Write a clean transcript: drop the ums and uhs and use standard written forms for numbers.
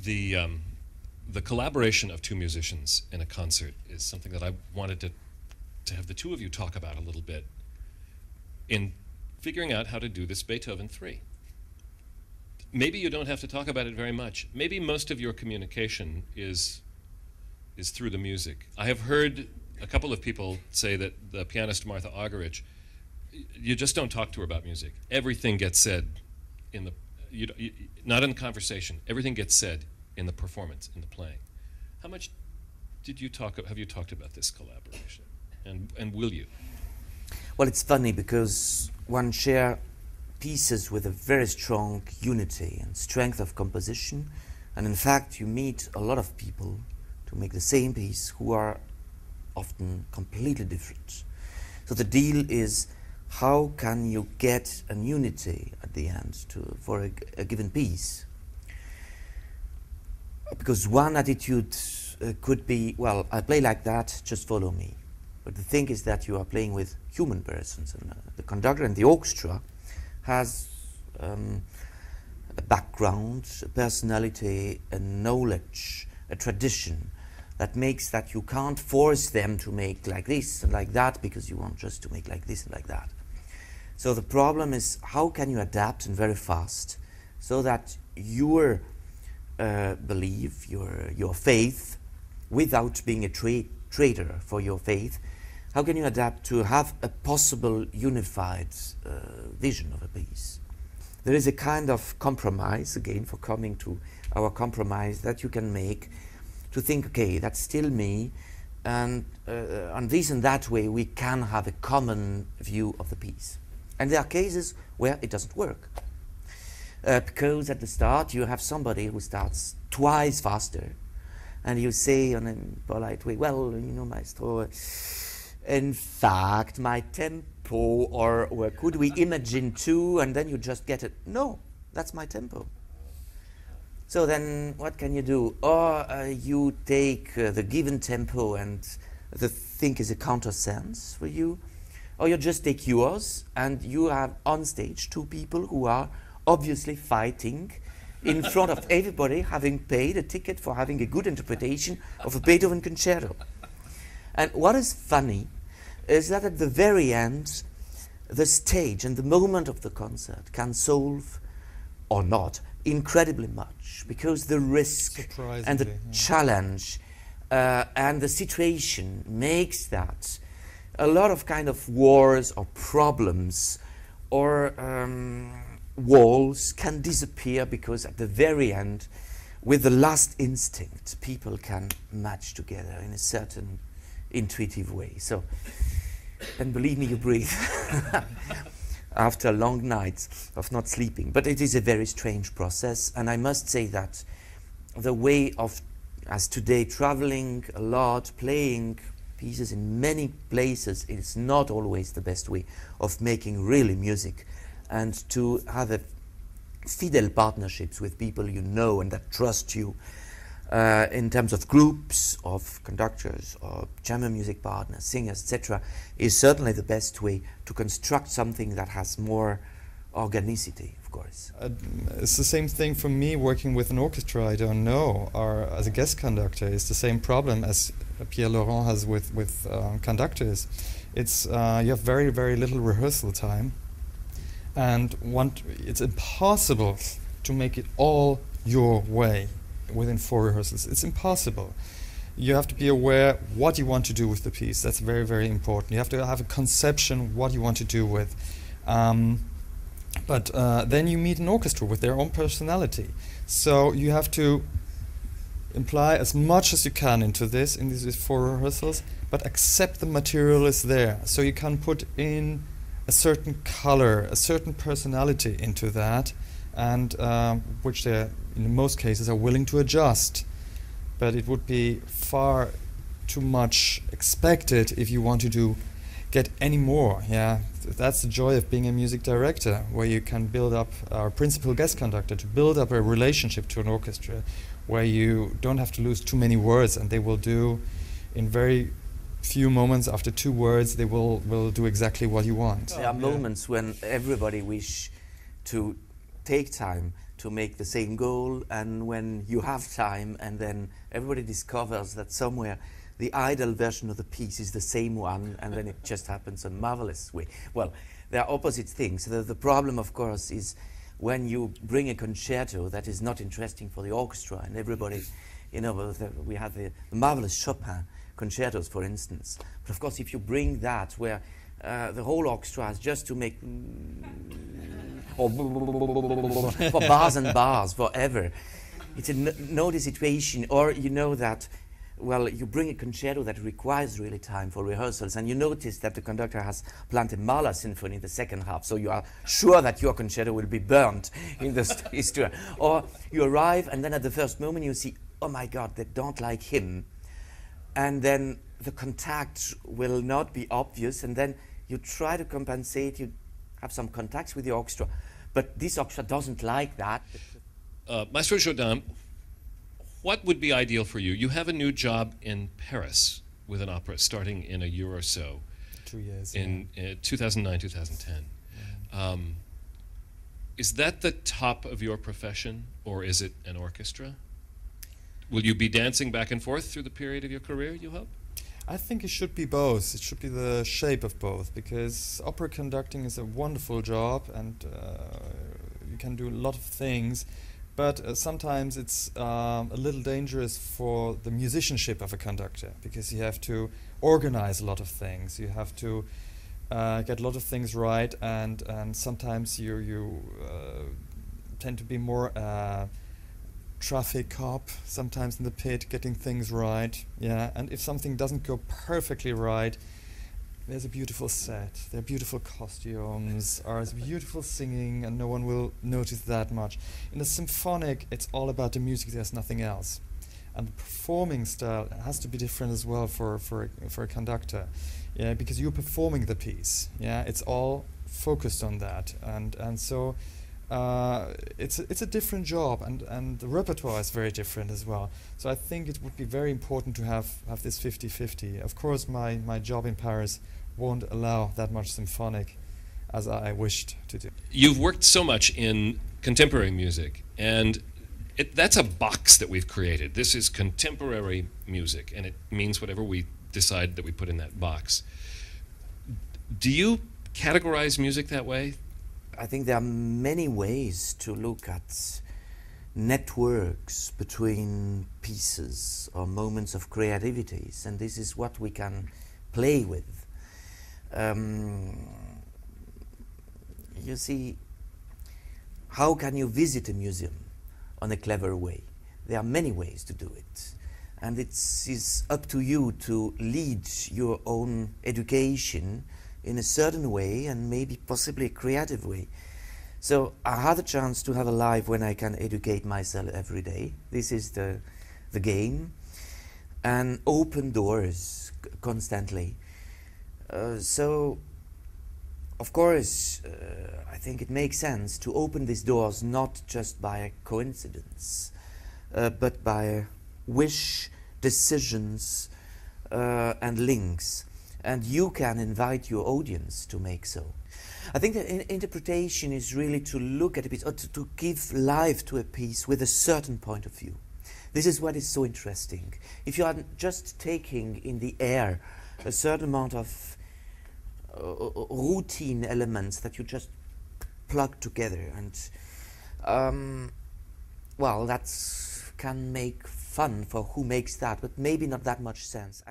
the collaboration of two musicians in a concert is something that I wanted to have the two of you talk about a little bit in figuring out how to do this Beethoven 3. Maybe you don't have to talk about it very much. Maybe most of your communication is through the music. I have heard a couple of people say that the pianist Martha Argerich, you just don't talk to her about music. Everything gets said in the, not in the conversation, everything gets said in the performance, in the playing. How much have you talked about this collaboration? And will you? Well, it's funny because one shares pieces with a very strong unity and strength of composition, and in fact you meet a lot of people to make the same piece who are often completely different. So the deal is, how can you get a unity at the end for a given piece? Because one attitude could be, well, I play like that, just follow me. But the thing is that you are playing with human persons, and the conductor and the orchestra has a background, a personality, a knowledge, a tradition that makes that you can't force them to make like this and like that because you want just to make like this and like that. So the problem is, how can you adapt and very fast so that your belief, your faith, without being a traitor for your faith, how can you adapt to have a possible unified vision of a piece? There is a kind of compromise, again, for coming to our compromise, that you can make to think, okay, that's still me, and on this and that way we can have a common view of the piece. And there are cases where it doesn't work. Because at the start you have somebody who starts twice faster, and you say in a polite way, well, you know, maestro, in fact, my tempo, or could we imagine too, and then you just get it. No, that's my tempo. So then what can you do? Or you take the given tempo and the thing is a countersense for you, or you just take yours and you have on stage two people who are obviously fighting in front of everybody, having paid a ticket for having a good interpretation of a Beethoven concerto. And what is funny is that at the very end, the stage and the moment of the concert can solve, or not, incredibly much, because the risk and the challenge and the situation makes that a lot of kind of wars or problems or walls can disappear, because at the very end, with the last instinct, people can match together in a certain intuitive way. So, and believe me, you breathe after long nights of not sleeping. But it is a very strange process, and I must say that the way of, as today, traveling a lot, playing pieces in many places, is not always the best way of making really music, and to have a fidel partnerships with people you know and that trust you in terms of groups of conductors or chamber music partners, singers, etc., is certainly the best way to construct something that has more organicity, of course. It's the same thing for me working with an orchestra I don't know, or as a guest conductor. It's the same problem as Pierre-Laurent has with conductors. It's you have very, very little rehearsal time, and it's impossible to make it all your way within 4 rehearsals. It's impossible. You have to be aware what you want to do with the piece. That's very, very important. You have to have a conception what you want to do with. But then you meet an orchestra with their own personality. So you have to imply as much as you can into this, in these 4 rehearsals, but accept the material is there. So you can put in a certain color, a certain personality into that, and which they, in most cases, are willing to adjust. But it would be far too much expected if you want to get any more. Yeah, that's the joy of being a music director, where you can build up, our principal guest conductor, to build up a relationship to an orchestra, where you don't have to lose too many words, and they will do, in very few moments, after 2 words, they will do exactly what you want. There are moments when everybody wish to take time to make the same goal, and when you have time and then everybody discovers that somewhere the ideal version of the piece is the same one, and then it just happens in a marvelous way. Well, they are opposite things. The problem, of course, is when you bring a concerto that is not interesting for the orchestra, and everybody, you know, we have the marvelous Chopin concertos, for instance. But of course, if you bring that where the whole orchestra has just to make or for bars and bars forever, it's a no situation. Or you know that, well, you bring a concerto that requires really time for rehearsals, and you notice that the conductor has planned a Mahler symphony in the second half, so you are sure that your concerto will be burnt in the stage tour. Or you arrive, and then at the first moment you see, oh my God, they don't like him. And then the contact will not be obvious, and then you try to compensate, you have some contacts with the orchestra, but this orchestra doesn't like that. Maestro Jordan, what would be ideal for you? You have a new job in Paris with an opera starting in a year or so. 2 years. In 2009, 2010. Yeah. Is that the top of your profession, or is it an orchestra? Will you be dancing back and forth through the period of your career, you hope? I think it should be both. It should be the shape of both, because opera conducting is a wonderful job, and you can do a lot of things, but sometimes it's a little dangerous for the musicianship of a conductor, because you have to organize a lot of things. You have to get a lot of things right, and sometimes you tend to be more traffic cop, sometimes in the pit, getting things right. Yeah, and if something doesn't go perfectly right, there's a beautiful set, there are beautiful costumes, or it's beautiful singing, and no one will notice that much. In a symphonic, it's all about the music, there's nothing else. And the performing style has to be different as well for a conductor. Yeah, because you're performing the piece. Yeah, it's all focused on that, and so it's a different job, and the repertoire is very different as well. So I think it would be very important to have this 50-50. Of course, my job in Paris won't allow that much symphonic as I wished to do. You've worked so much in contemporary music, and that's a box that we've created. This is contemporary music, and it means whatever we decide that we put in that box. Do you categorize music that way? I think there are many ways to look at networks between pieces or moments of creativities, and this is what we can play with. You see, how can you visit a museum on a clever way? There are many ways to do it, and it's up to you to lead your own education in a certain way, and maybe possibly a creative way. So I had a chance to have a life when I can educate myself every day. This is the game, and open doors constantly. So of course I think it makes sense to open these doors not just by a coincidence, but by wish, decisions, and links. And you can invite your audience to make so. I think that interpretation is really to look at a piece, or to give life to a piece with a certain point of view. This is what is so interesting. If you are just taking in the air a certain amount of routine elements that you just plug together, and well, that can make fun for who makes that, but maybe not that much sense.